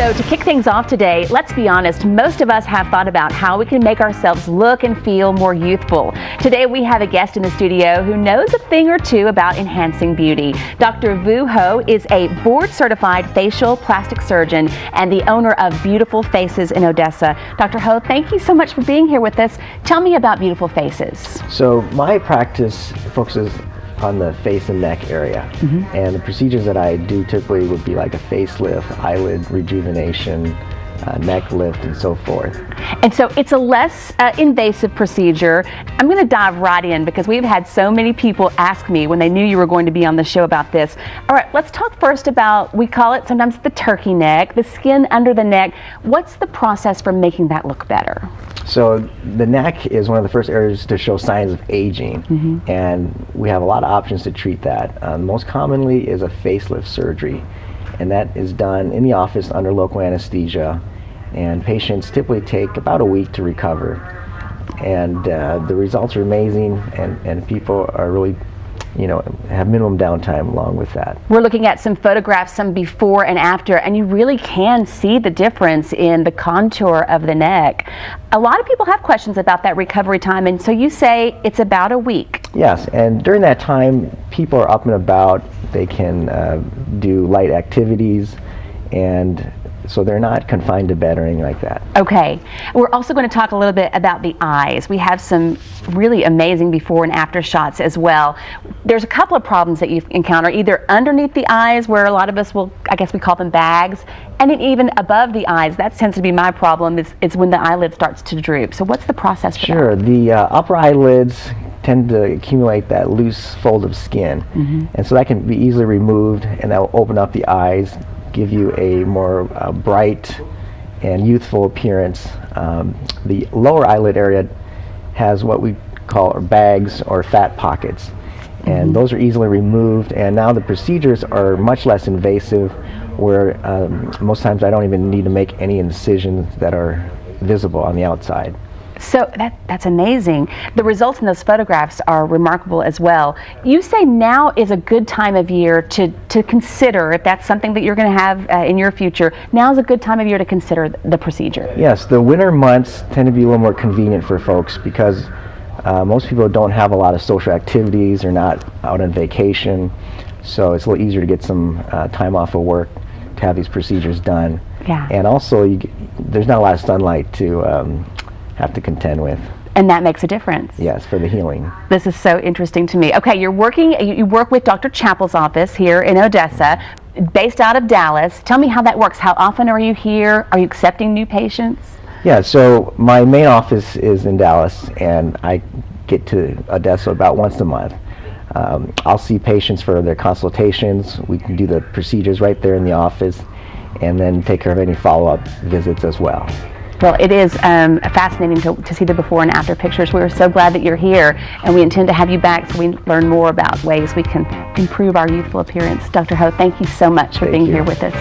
So to kick things off today, let's be honest, most of us have thought about how we can make ourselves look and feel more youthful. Today we have a guest in the studio who knows a thing or two about enhancing beauty. Dr. Vu Ho is a board-certified facial plastic surgeon and the owner of Beautiful Faces in Odessa. Dr. Ho, thank you so much for being here with us. Tell me about Beautiful Faces. So my practice focuses on the face and neck area, and the procedures that I do typically would be like a facelift, eyelid rejuvenation, neck lift, and so forth. And so it's a less invasive procedure. I'm going to dive right in because we've had so many people ask me when they knew you were going to be on the show about this. All right, let's talk first about, we call it sometimes the turkey neck, the skin under the neck. What's the process for making that look better? So the neck is one of the first areas to show signs of aging, and we have a lot of options to treat that. Most commonly is a facelift surgery, and that is done in the office under local anesthesia, and patients typically take about a week to recover, and the results are amazing, and people are really, have minimum downtime along with that. We're looking at some photographs, some before and after, and you really can see the difference in the contour of the neck. A lot of people have questions about that recovery time, and so you say it's about a week. Yes, and during that time, people are up and about. They can do light activities, and so they're not confined to bed or anything like that. Okay. We're also going to talk a little bit about the eyes. We have some really amazing before and after shots as well. There's a couple of problems that you encounter, either underneath the eyes, where a lot of us will, I guess we call them bags, and then even above the eyes. That tends to be my problem, is when the eyelid starts to droop. So what's the process for that? Sure. The upper eyelids tend to accumulate that loose fold of skin, and so that can be easily removed, and that will open up the eyes, give you a more bright and youthful appearance. The lower eyelid area has what we call bags or fat pockets, and those are easily removed, and now the procedures are much less invasive, where most times I don't even need to make any incisions that are visible on the outside. So that's amazing. The results in those photographs are remarkable as well. You say now is a good time of year to consider, if that's something that you're going to have in your future, now is a good time of year to consider the procedure. Yes, the winter months tend to be a little more convenient for folks because most people don't have a lot of social activities, or not out on vacation, so it's a little easier to get some time off of work to have these procedures done. Yeah. And also, there's not a lot of sunlight to have to contend with. And that makes a difference. Yes, for the healing. This is so interesting to me. Okay, you work with Dr. Chappell's office here in Odessa, based out of Dallas. Tell me how that works. How often are you here? Are you accepting new patients? Yeah, so my main office is in Dallas, and I get to Odessa about once a month. I'll see patients for their consultations. We can do the procedures right there in the office, and then take care of any follow-up visits as well. Well, it is fascinating to see the before and after pictures. We're so glad that you're here, and we intend to have you back so we learn more about ways we can improve our youthful appearance. Dr. Ho, thank you so much for being here with us.